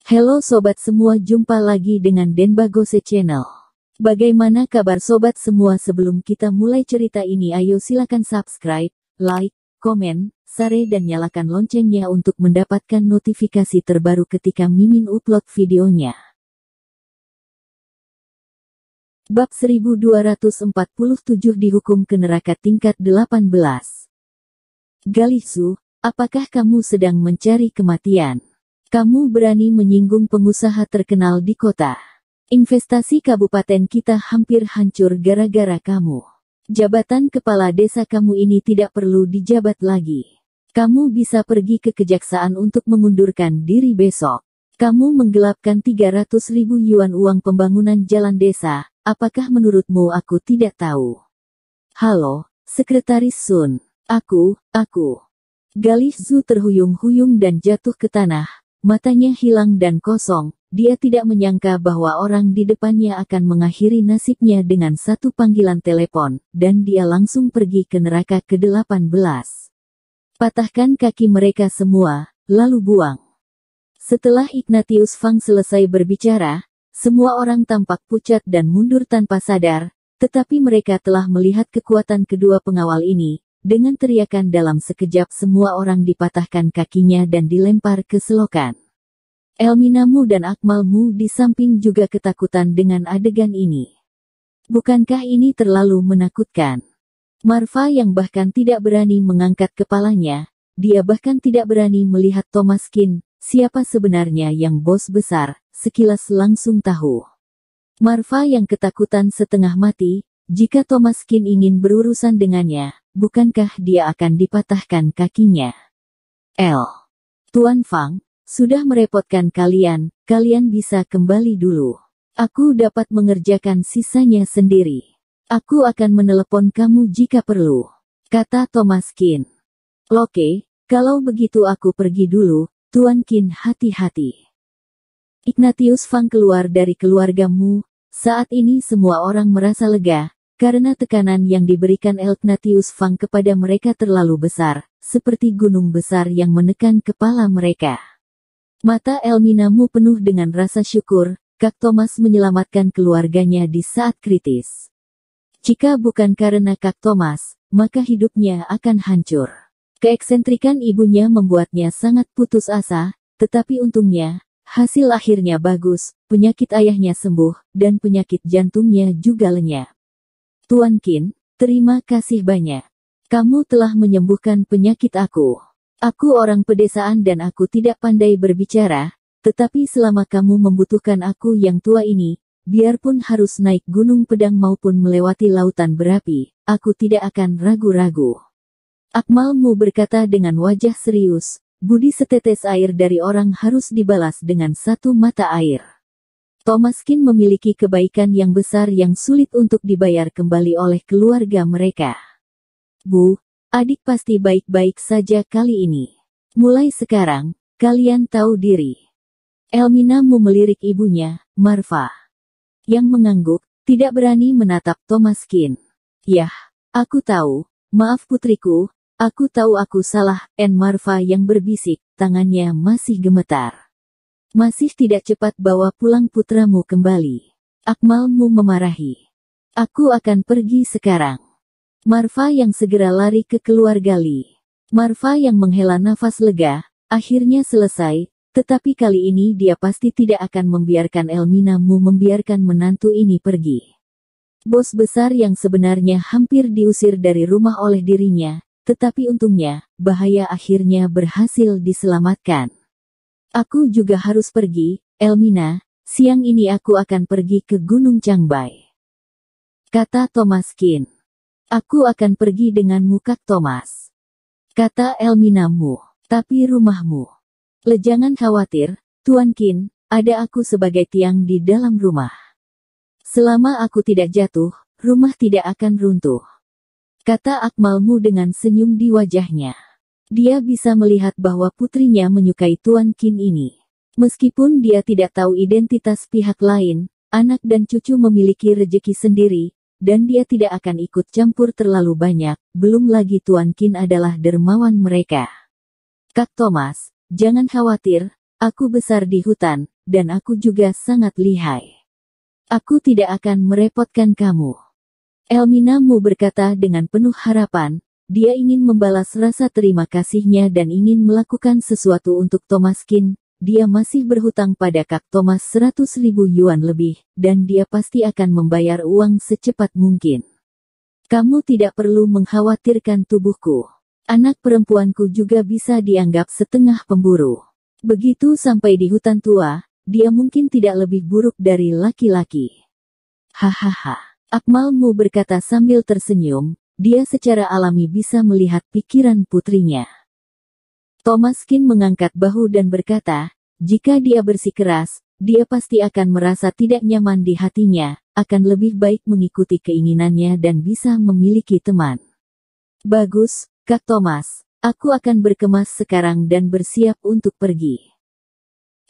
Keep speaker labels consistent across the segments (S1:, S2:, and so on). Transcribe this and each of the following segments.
S1: Halo sobat semua, jumpa lagi dengan Denbagose Channel. Bagaimana kabar sobat semua? Sebelum kita mulai cerita ini, ayo silakan subscribe, like, komen, share dan nyalakan loncengnya untuk mendapatkan notifikasi terbaru ketika Mimin upload videonya. Bab 1247 dihukum ke neraka tingkat 18. Galihsu, apakah kamu sedang mencari kematian? Kamu berani menyinggung pengusaha terkenal di kota. Investasi kabupaten kita hampir hancur gara-gara kamu. Jabatan kepala desa kamu ini tidak perlu dijabat lagi. Kamu bisa pergi ke kejaksaan untuk mengundurkan diri besok. Kamu menggelapkan 300.000 yuan uang pembangunan jalan desa. Apakah menurutmu aku tidak tahu? Halo, Sekretaris Sun. Aku. Galihsu terhuyung-huyung dan jatuh ke tanah. Matanya hilang dan kosong, dia tidak menyangka bahwa orang di depannya akan mengakhiri nasibnya dengan satu panggilan telepon, dan dia langsung pergi ke neraka ke-18. Patahkan kaki mereka semua, lalu buang. Setelah Ignatius Fang selesai berbicara, semua orang tampak pucat dan mundur tanpa sadar, tetapi mereka telah melihat kekuatan kedua pengawal ini. Dengan teriakan dalam sekejap semua orang dipatahkan kakinya dan dilempar ke selokan. Elminamu dan Akmalmu di samping juga ketakutan dengan adegan ini. Bukankah ini terlalu menakutkan? Marfa yang bahkan tidak berani mengangkat kepalanya, dia bahkan tidak berani melihat Thomaskin, siapa sebenarnya yang bos besar, sekilas langsung tahu. Marfa yang ketakutan setengah mati, jika Thomaskin ingin berurusan dengannya, bukankah dia akan dipatahkan kakinya? Tuan Fang, sudah merepotkan kalian, kalian bisa kembali dulu. Aku dapat mengerjakan sisanya sendiri. Aku akan menelepon kamu jika perlu, kata Thomaskin. Oke, kalau begitu aku pergi dulu, Tuan Qin, hati-hati. Ignatius Fang keluar dari keluargamu. Saat ini semua orang merasa lega, karena tekanan yang diberikan Ignatius Fang kepada mereka terlalu besar, seperti gunung besar yang menekan kepala mereka. Mata Elminamu penuh dengan rasa syukur, Kak Thomas menyelamatkan keluarganya di saat kritis. Jika bukan karena Kak Thomas, maka hidupnya akan hancur. Keeksentrikan ibunya membuatnya sangat putus asa, tetapi untungnya, hasil akhirnya bagus, penyakit ayahnya sembuh, dan penyakit jantungnya juga lenyap. Tuan Qin, terima kasih banyak. Kamu telah menyembuhkan penyakit aku. Aku orang pedesaan dan aku tidak pandai berbicara, tetapi selama kamu membutuhkan aku yang tua ini, biarpun harus naik gunung pedang maupun melewati lautan berapi, aku tidak akan ragu-ragu. Akmalmu berkata dengan wajah serius, budi setetes air dari orang harus dibalas dengan satu mata air. Thomaskin memiliki kebaikan yang besar yang sulit untuk dibayar kembali oleh keluarga mereka. Bu, adik pasti baik-baik saja kali ini. Mulai sekarang, kalian tahu diri. Elminamu melirik ibunya, Marfa, yang mengangguk, tidak berani menatap Thomaskin. Yah, aku tahu, maaf putriku, aku tahu aku salah, Marfa yang berbisik, tangannya masih gemetar. Masih tidak cepat bawa pulang putramu kembali. Akmalmu memarahi. Aku akan pergi sekarang. Marfa yang segera lari ke keluarga Li. Marfa yang menghela nafas lega, akhirnya selesai, tetapi kali ini dia pasti tidak akan membiarkan Elminamu membiarkan menantu ini pergi. Bos besar yang sebenarnya hampir diusir dari rumah oleh dirinya, tetapi untungnya, bahaya akhirnya berhasil diselamatkan. Aku juga harus pergi, Elmina, siang ini aku akan pergi ke Gunung Changbai, kata Thomaskin. Aku akan pergi denganmu Kak Thomas, kata Elminamu, tapi rumahmu. Jangan khawatir, Tuan Qin, ada aku sebagai tiang di dalam rumah. Selama aku tidak jatuh, rumah tidak akan runtuh, kata Akmalmu dengan senyum di wajahnya. Dia bisa melihat bahwa putrinya menyukai Tuan Qin ini. Meskipun dia tidak tahu identitas pihak lain, anak dan cucu memiliki rejeki sendiri, dan dia tidak akan ikut campur terlalu banyak, belum lagi Tuan Qin adalah dermawan mereka. Kak Thomas, jangan khawatir, aku besar di hutan, dan aku juga sangat lihai. Aku tidak akan merepotkan kamu. Elmina Mu berkata dengan penuh harapan. Dia ingin membalas rasa terima kasihnya dan ingin melakukan sesuatu untuk Thomaskin. Dia masih berhutang pada Kak Thomas 100.000 yuan lebih, dan dia pasti akan membayar uang secepat mungkin. Kamu tidak perlu mengkhawatirkan tubuhku. Anak perempuanku juga bisa dianggap setengah pemburu. Begitu sampai di hutan tua, dia mungkin tidak lebih buruk dari laki-laki. Hahaha. Akmal Mu berkata sambil tersenyum. Dia secara alami bisa melihat pikiran putrinya. Thomaskin mengangkat bahu dan berkata, jika dia bersikeras, dia pasti akan merasa tidak nyaman di hatinya, akan lebih baik mengikuti keinginannya dan bisa memiliki teman. Bagus, Kak Thomas, aku akan berkemas sekarang dan bersiap untuk pergi.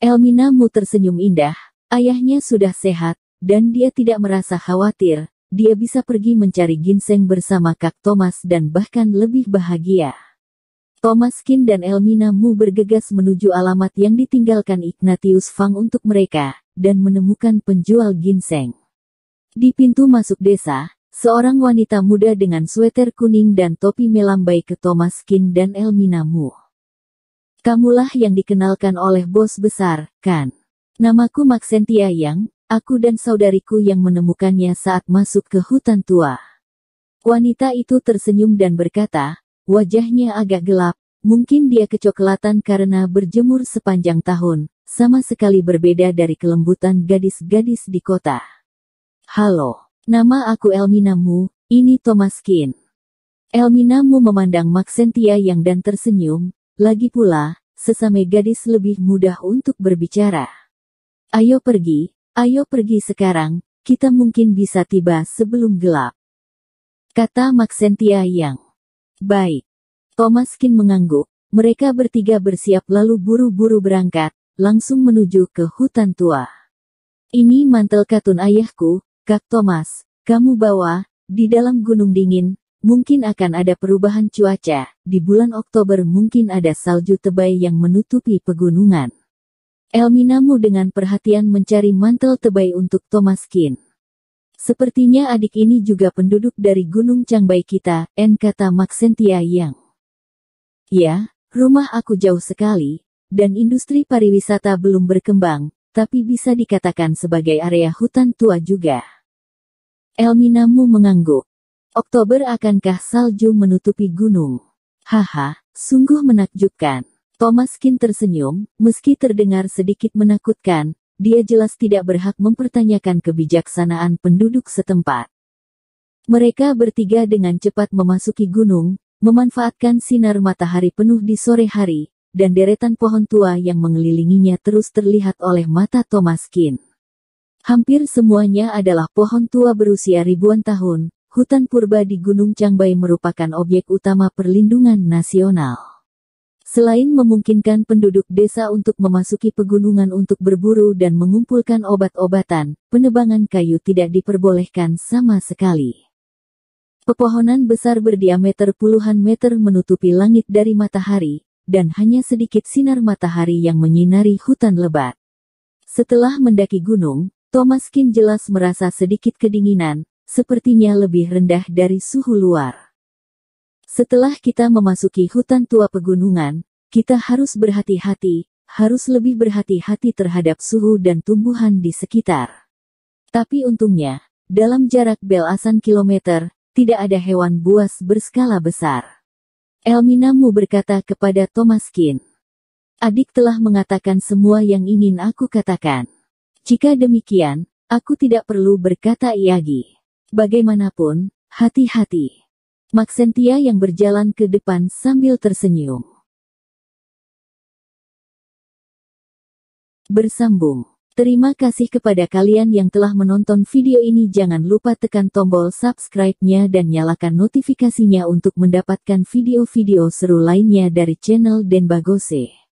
S1: Elmina Mu tersenyum indah, ayahnya sudah sehat, dan dia tidak merasa khawatir. Dia bisa pergi mencari ginseng bersama Kak Thomas dan bahkan lebih bahagia. Thomaskin dan Elmina Mu bergegas menuju alamat yang ditinggalkan Ignatius Fang untuk mereka, dan menemukan penjual ginseng. Di pintu masuk desa, seorang wanita muda dengan sweater kuning dan topi melambai ke Thomaskin dan Elmina Mu. Kamulah yang dikenalkan oleh bos besar, kan? Namaku Maxentia Yang. Aku dan saudariku yang menemukannya saat masuk ke hutan tua. Wanita itu tersenyum dan berkata, wajahnya agak gelap, mungkin dia kecoklatan karena berjemur sepanjang tahun, sama sekali berbeda dari kelembutan gadis-gadis di kota. Halo, nama aku Elmina Mu, ini Thomaskin. Elmina Mu memandang Maxentia yang dan tersenyum, lagi pula, sesama gadis lebih mudah untuk berbicara. Ayo pergi sekarang, kita mungkin bisa tiba sebelum gelap. Kata Maxentia yang. Baik. Thomaskin mengangguk, mereka bertiga bersiap lalu buru-buru berangkat, langsung menuju ke hutan tua. Ini mantel katun ayahku, Kak Thomas, kamu bawa, di dalam gunung dingin, mungkin akan ada perubahan cuaca, di bulan Oktober mungkin ada salju tebal yang menutupi pegunungan. Elmina Mu dengan perhatian mencari mantel tebal untuk Thomaskin. Sepertinya adik ini juga penduduk dari Gunung Changbai kita, kata Maxentia yang. Ya, rumah aku jauh sekali, dan industri pariwisata belum berkembang, tapi bisa dikatakan sebagai area hutan tua juga. Elmina Mu mengangguk. Oktober akankah salju menutupi gunung? Haha, sungguh menakjubkan. Thomaskin tersenyum, meski terdengar sedikit menakutkan, dia jelas tidak berhak mempertanyakan kebijaksanaan penduduk setempat. Mereka bertiga dengan cepat memasuki gunung, memanfaatkan sinar matahari penuh di sore hari, dan deretan pohon tua yang mengelilinginya terus terlihat oleh mata Thomaskin. Hampir semuanya adalah pohon tua berusia ribuan tahun, hutan purba di Gunung Changbai merupakan objek utama perlindungan nasional. Selain memungkinkan penduduk desa untuk memasuki pegunungan untuk berburu dan mengumpulkan obat-obatan, penebangan kayu tidak diperbolehkan sama sekali. Pepohonan besar berdiameter puluhan meter menutupi langit dari matahari, dan hanya sedikit sinar matahari yang menyinari hutan lebat. Setelah mendaki gunung, Thomaskin jelas merasa sedikit kedinginan, sepertinya lebih rendah dari suhu luar. Setelah kita memasuki hutan tua pegunungan, kita harus berhati-hati, harus lebih berhati-hati terhadap suhu dan tumbuhan di sekitar. Tapi untungnya, dalam jarak belasan kilometer, tidak ada hewan buas berskala besar. Elmina Mu berkata kepada Thomaskin. Adik telah mengatakan semua yang ingin aku katakan. Jika demikian, aku tidak perlu berkata lagi. Bagaimanapun, hati-hati. Maxentia yang berjalan ke depan sambil tersenyum. Bersambung. Terima kasih kepada kalian yang telah menonton video ini. Jangan lupa tekan tombol subscribe-nya dan nyalakan notifikasinya untuk mendapatkan video-video seru lainnya dari channel Denbagose.